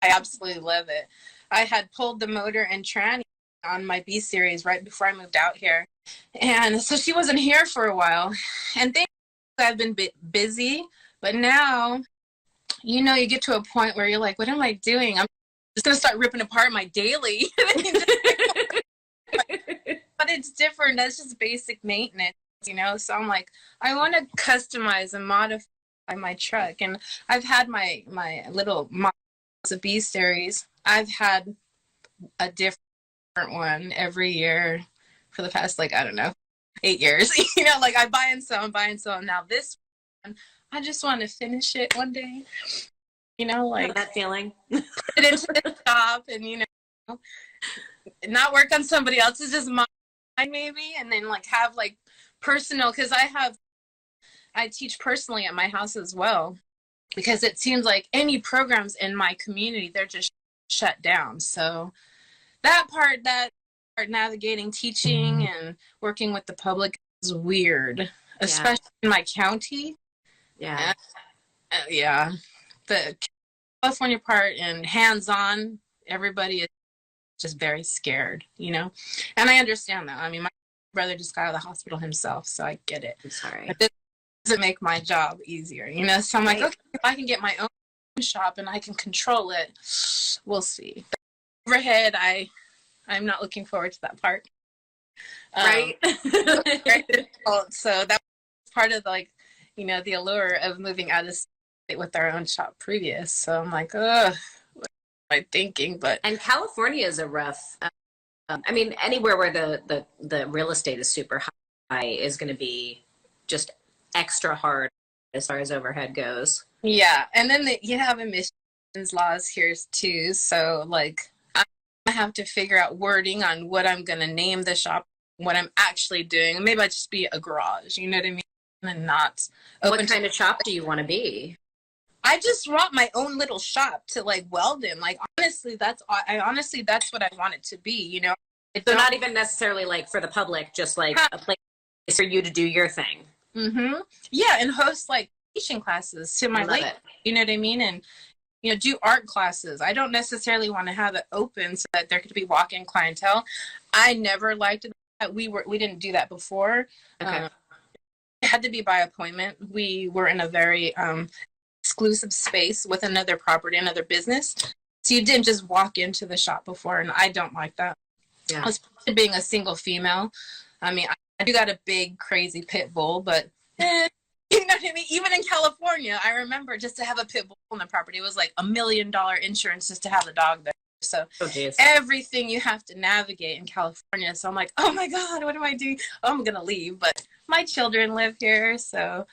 I absolutely love it. I had pulled the motor and tranny on my B series right before I moved out here. And so she wasn't here for a while. And things, I've been busy, but now, you get to a point where you're like, what am I doing? I'm just going to start ripping apart my daily. But it's different. That's just basic maintenance, So I'm like, I want to customize and modify my truck. And I've had my little Mazda B series. I've had a different one every year for the past, like, I don't know, 8 years. Like I buy and sell. Now this one, I just want to finish it one day. Like that feeling. Put it into the shop and not work on somebody else's, just mine maybe, and then like have like personal, because I teach personally at my house as well, because it seems like any programs in my community, they're just shut down. So that part navigating teaching and working with the public is weird, especially in my county. Yeah. Yeah. The California part and hands-on, everybody is just very scared, and I understand that. I mean, my brother just got out of the hospital himself, so I get it. I'm sorry. But this doesn't make my job easier, so I'm like, okay, if I can get my own shop and I can control it, we'll see. But overhead, I'm not looking forward to that part. Right. Very difficult. So that was part of the allure of moving out of state with our own shop previous. So I'm like, ugh, what am I thinking? And California is a rough, I mean, anywhere where the real estate is super high is going to be just extra hard as far as overhead goes. Yeah. And then you have emissions laws here too. So like, I have to figure out wording on what I'm going to name the shop, what I'm actually doing. Maybe I just be a garage, you know what I mean? And not open. What kind of shop do you want to be? I just want my own little shop to like weld in. Like, honestly, that's what I want it to be, So not even necessarily like for the public, just like a place for you to do your thing. Mm-hmm. Yeah. And host like teaching classes to my lake, you know what I mean? And, do art classes. I don't necessarily want to have it open so that there could be walk-in clientele. I never liked that. We didn't do that before. Okay. It had to be by appointment. We were in a very exclusive space with another property, another business. So you didn't just walk into the shop before, and I don't like that. Yeah. Especially being a single female. I mean, I do got a big, crazy pit bull, but you know what I mean? Even in California, I remember just to have a pit bull on the property, it was like $1 million insurance just to have the dog there. So everything you have to navigate in California. So I'm like, oh my God, what do I do? Oh, I'm going to leave. But my children live here. So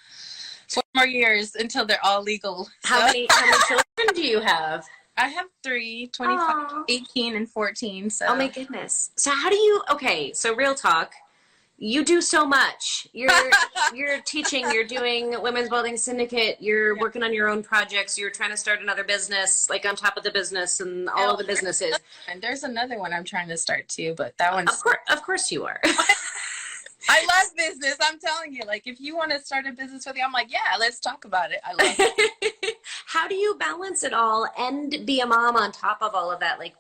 4 more years until they're all legal. How many children do you have? I have 3, 25, Aww. 18, and 14. So. Oh my goodness. So how do you, so real talk, you do so much. You're teaching, you're doing Women's Welding Syndicate, you're working on your own projects, you're trying to start another business, like on top of the business and all of the businesses. And there's another one I'm trying to start too, but that one's... Of course you are. I love business. I'm telling you, like, if you want to start a business with me, I'm like, yeah, let's talk about it. I love it. How do you balance it all and be a mom on top of all of that? Like,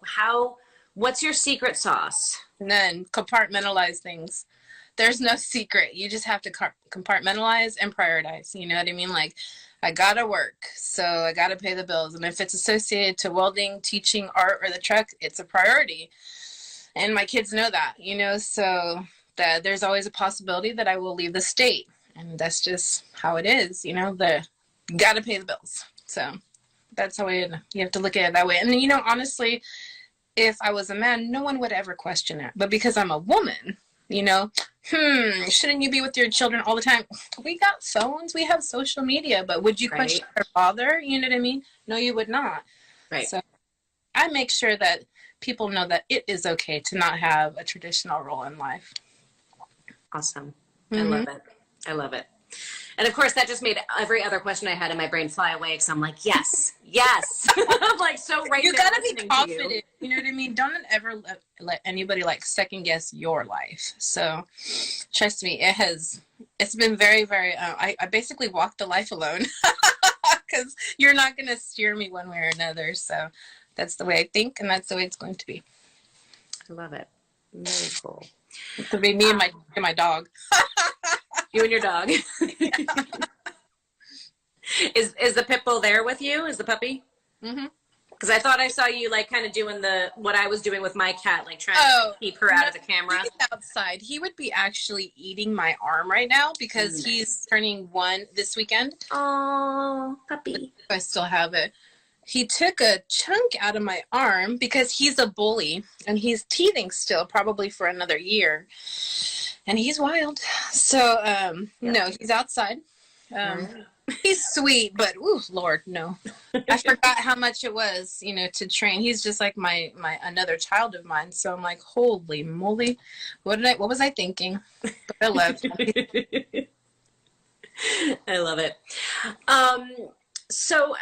what's your secret sauce? None. Compartmentalize things. There's no secret. You just have to compartmentalize and prioritize. You know what I mean? Like, I gotta work, so I gotta pay the bills. And if it's associated to welding, teaching, art, or the truck, it's a priority. And my kids know that, so that there's always a possibility that I will leave the state. And that's just how it is, you know, got to pay the bills. So that's how you have to look at it that way. And then, you know, honestly, if I was a man, no one would ever question it. But because I'm a woman, you know, shouldn't you be with your children all the time? We got phones, we have social media, but would you question their father? You know what I mean? No, you would not. Right. So I make sure that people know that it is okay to not have a traditional role in life. Awesome. I love it. I love it. And of course, that just made every other question I had in my brain fly away, because I'm like, yes, yes. I'm like, so right. You gotta be confident. You know what I mean? Don't ever let anybody like second guess your life. So trust me, it's been very, very, I basically walked the life alone, because you're not going to steer me one way or another. So that's the way I think, and that's the way it's going to be. I love it. Very cool. It'll be me and my dog. You and your dog. Is the pit bull there with you? Is the puppy? Mm-hmm. Because I thought I saw you like kind of doing what I was doing with my cat, like trying to keep her out of the camera. He's outside. He would be actually eating my arm right now because he's turning 1 this weekend. Oh, puppy. I still have it. He took a chunk out of my arm because he's a bully and he's teething still, probably for another year. And he's wild. So, no, he's outside. He's sweet, but, ooh, Lord, no. I forgot how much it was, you know, to train. He's just like my another child of mine. So I'm like, holy moly. What was I thinking? But I love him. I love it. So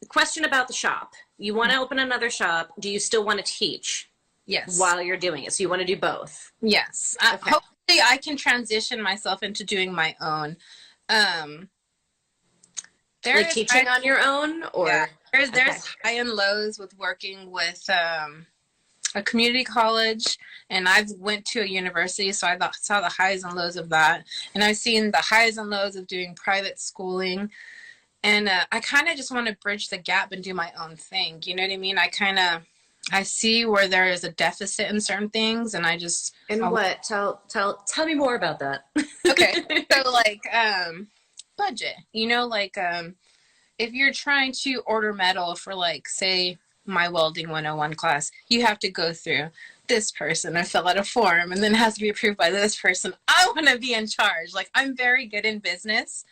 question about the shop. You want to open another shop. Do you still want to teach? Yes. While you're doing it. So you want to do both? Yes. Okay. Hopefully I can transition myself into doing my own. Like teaching on your own? Or yeah. There's high and lows with working with a community college, and I've went to a university, so I saw the highs and lows of that. And I've seen the highs and lows of doing private schooling. And I kind of just want to bridge the gap and do my own thing. You know what I mean? I see where there is a deficit in certain things, and I just... And what? Tell me more about that. Okay. So, like, budget. You know, like, if you're trying to order metal for, like, say, my welding 101 class, you have to go through this person and fill out a form, and then it has to be approved by this person. I want to be in charge. Like, I'm very good in business.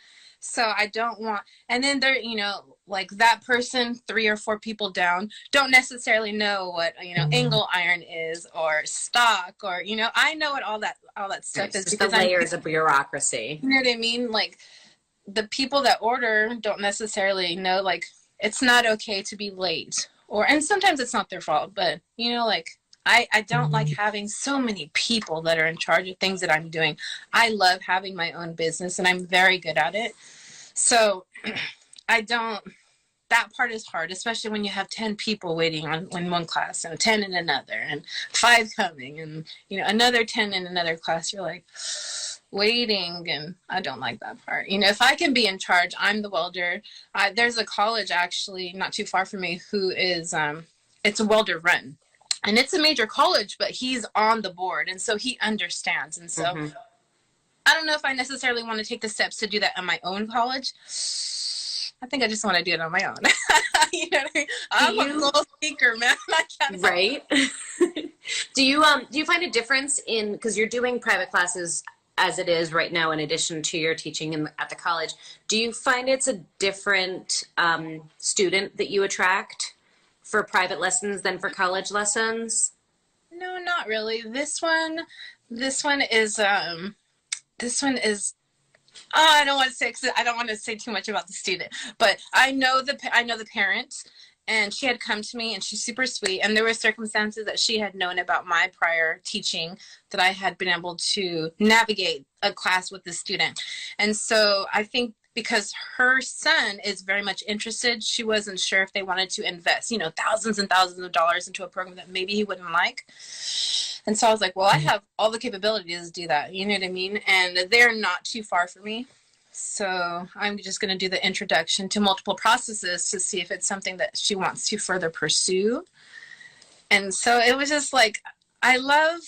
So I don't want, and then there, you know, like that person 3 or 4 people down don't necessarily know what, you know, angle iron is or stock, or, you know, I know what all that stuff is, because the layers of bureaucracy. You know what I mean? Like the people that order don't necessarily know, like, it's not okay to be late, and sometimes it's not their fault, but, you know, like, I don't like having so many people that are in charge of things that I'm doing. I love having my own business, and I'm very good at it. So that part is hard, especially when you have 10 people waiting in one class and 10 in another and 5 coming and, you know, another 10 in another class. You're like waiting, and I don't like that part. You know, if I can be in charge, I'm the welder. There's a college actually not too far from me who is, it's a welder run. And it's a major college, but he's on the board, and so he understands. And so I don't know if I necessarily want to take the steps to do that in my own college. I think I just want to do it on my own. You know what I mean? I'm a goal seeker, man. I can't. Right. Do you find a difference in, because you're doing private classes as it is right now in addition to your teaching at the college, do you find it's a different student that you attract for private lessons than for college lessons? No, not really. This one is I don't want to say, cause I don't want to say too much about the student, but I know the parent, and she had come to me, and she's super sweet, and there were circumstances that she had known about my prior teaching that I had been able to navigate a class with the student. And so I think because her son is very much interested, she wasn't sure if they wanted to invest, you know, thousands and thousands of dollars into a program that maybe he wouldn't like. And so I was like, well, I have all the capabilities to do that. You know what I mean? And they're not too far from me. So I'm just going to do the introduction to multiple processes to see if it's something that she wants to further pursue. And so it was just like, I love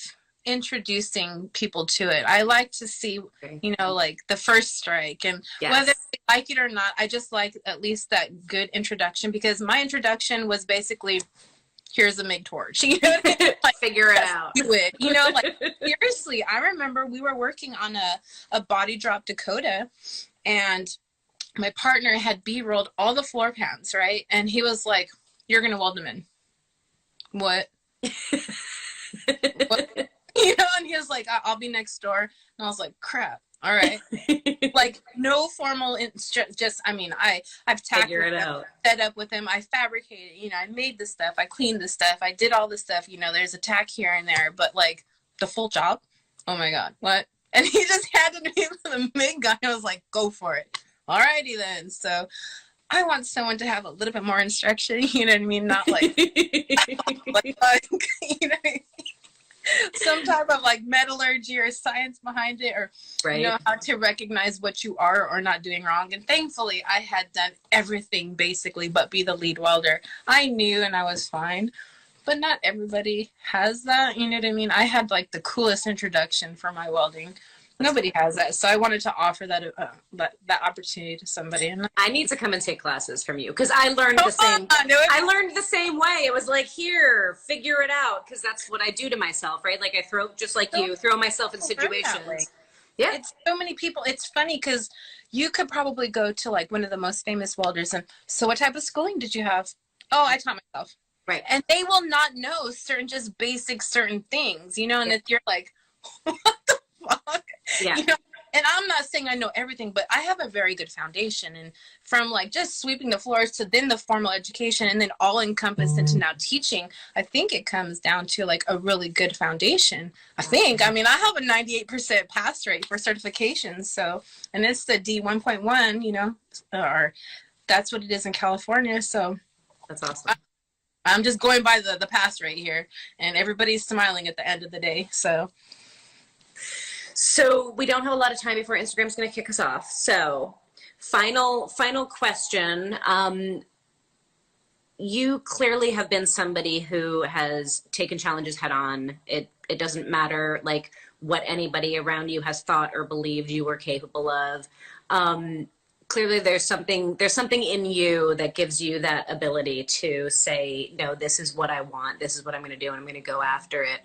introducing people to it. I like to see, you know, like the first strike, and whether they like it or not, I just like at least that good introduction, because my introduction was basically, here's a MIG torch, you know what I mean? Like, figure it out. Do it, you know, like seriously. I remember we were working on a body drop Dakota, and my partner had B-rolled all the floor pans, right? And he was like, "You're gonna weld them in." What? What? You know, and he was like, I'll be next door. And I was like, crap. All right. Like, no formal, just, I mean, I've tackled it out, set up with him. I fabricated, you know, I made the stuff, I cleaned the stuff, I did all the stuff, you know, there's a tack here and there, but like the full job, oh my God, what? And he just handed me the MIG gun. I was like, go for it. All righty then. So I want someone to have a little bit more instruction, you know what I mean? Not like, you know, some type of like metallurgy or science behind it, or you know, how to recognize what you are or not doing wrong. And thankfully I had done everything basically but be the lead welder. I knew, and I was fine, but not everybody has that, you know what I mean? I had like the coolest introduction for my welding. Nobody has that, so I wanted to offer that that opportunity to somebody. And I need to come and take classes from you, because I learned the same. I learned the same way. It was like, here, figure it out, because that's what I do to myself, right? Like I throw, just like you, throw myself in situations. Yeah, it's so many people. It's funny because you could probably go to like one of the most famous welders, and so what type of schooling did you have? Oh, I taught myself. Right, and they will not know certain just basic certain things, you know. And if you're like, what the fuck? Yeah. You know, and I'm not saying I know everything, but I have a very good foundation. And from like just sweeping the floors to then the formal education, and then all encompassed into now teaching, I think it comes down to like a really good foundation. I think, I mean, I have a 98% pass rate for certifications. So, and it's the D 1.1, you know, or that's what it is in California. So that's awesome. I'm just going by the pass rate here, and everybody's smiling at the end of the day. So we don't have a lot of time before Instagram's going to kick us off. So final question. You clearly have been somebody who has taken challenges head on. It doesn't matter like what anybody around you has thought or believed you were capable of. Clearly there's something in you that gives you that ability to say, no, this is what I want. This is what I'm going to do. And I'm going to go after it.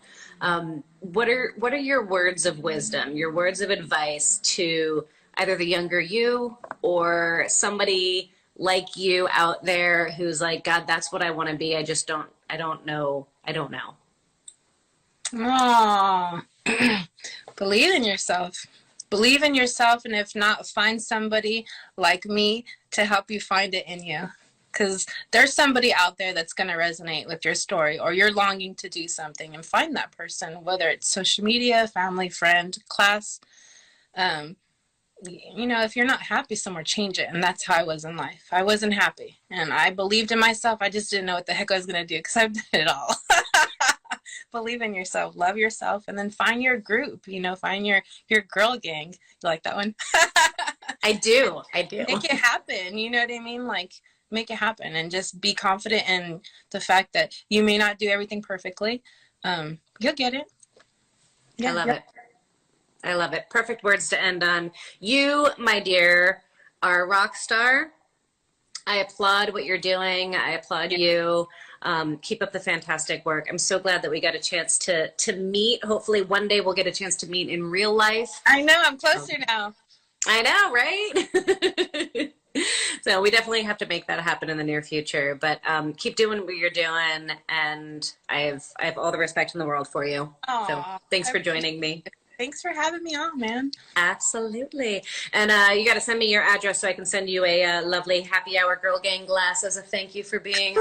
What are your words of wisdom, your words of advice to either the younger you or somebody like you out there who's like, God, that's what I want to be. I don't know. Oh, believe in yourself. Believe in yourself, and if not, find somebody like me to help you find it in you. Because there's somebody out there that's going to resonate with your story, or you're longing to do something, and find that person, whether it's social media, family, friend, class. You know, if you're not happy somewhere, change it. And that's how I was in life. I wasn't happy, and I believed in myself. I just didn't know what the heck I was going to do, because I've done it all. Believe in yourself, love yourself, and then find your group, you know, find your girl gang. You like that one? I do. Make it happen. You know what I mean? Like, make it happen, and just be confident in the fact that you may not do everything perfectly. You'll get it. Yeah, I love it. Perfect words to end on. You, my dear, are a rock star. I applaud what you're doing. I applaud you. Keep up the fantastic work. I'm so glad that we got a chance to meet. Hopefully one day we'll get a chance to meet in real life. I know, I'm closer now. I know, right? So we definitely have to make that happen in the near future, but keep doing what you're doing, and I have all the respect in the world for you. Aww, so thanks for joining me. Thanks for having me on, man. Absolutely. And you got to send me your address so I can send you a lovely happy hour girl gang glass as a thank you for being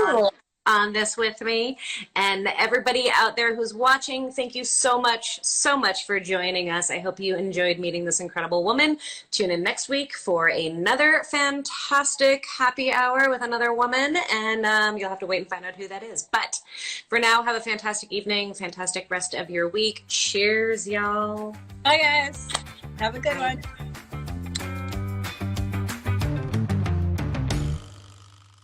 on this with me. And everybody out there who's watching, thank you so much for joining us. I hope you enjoyed meeting this incredible woman. Tune in next week for another fantastic happy hour with another woman, and you'll have to wait and find out who that is. But for now, have a fantastic evening, fantastic rest of your week. Cheers, y'all. Bye, guys. Have a good one.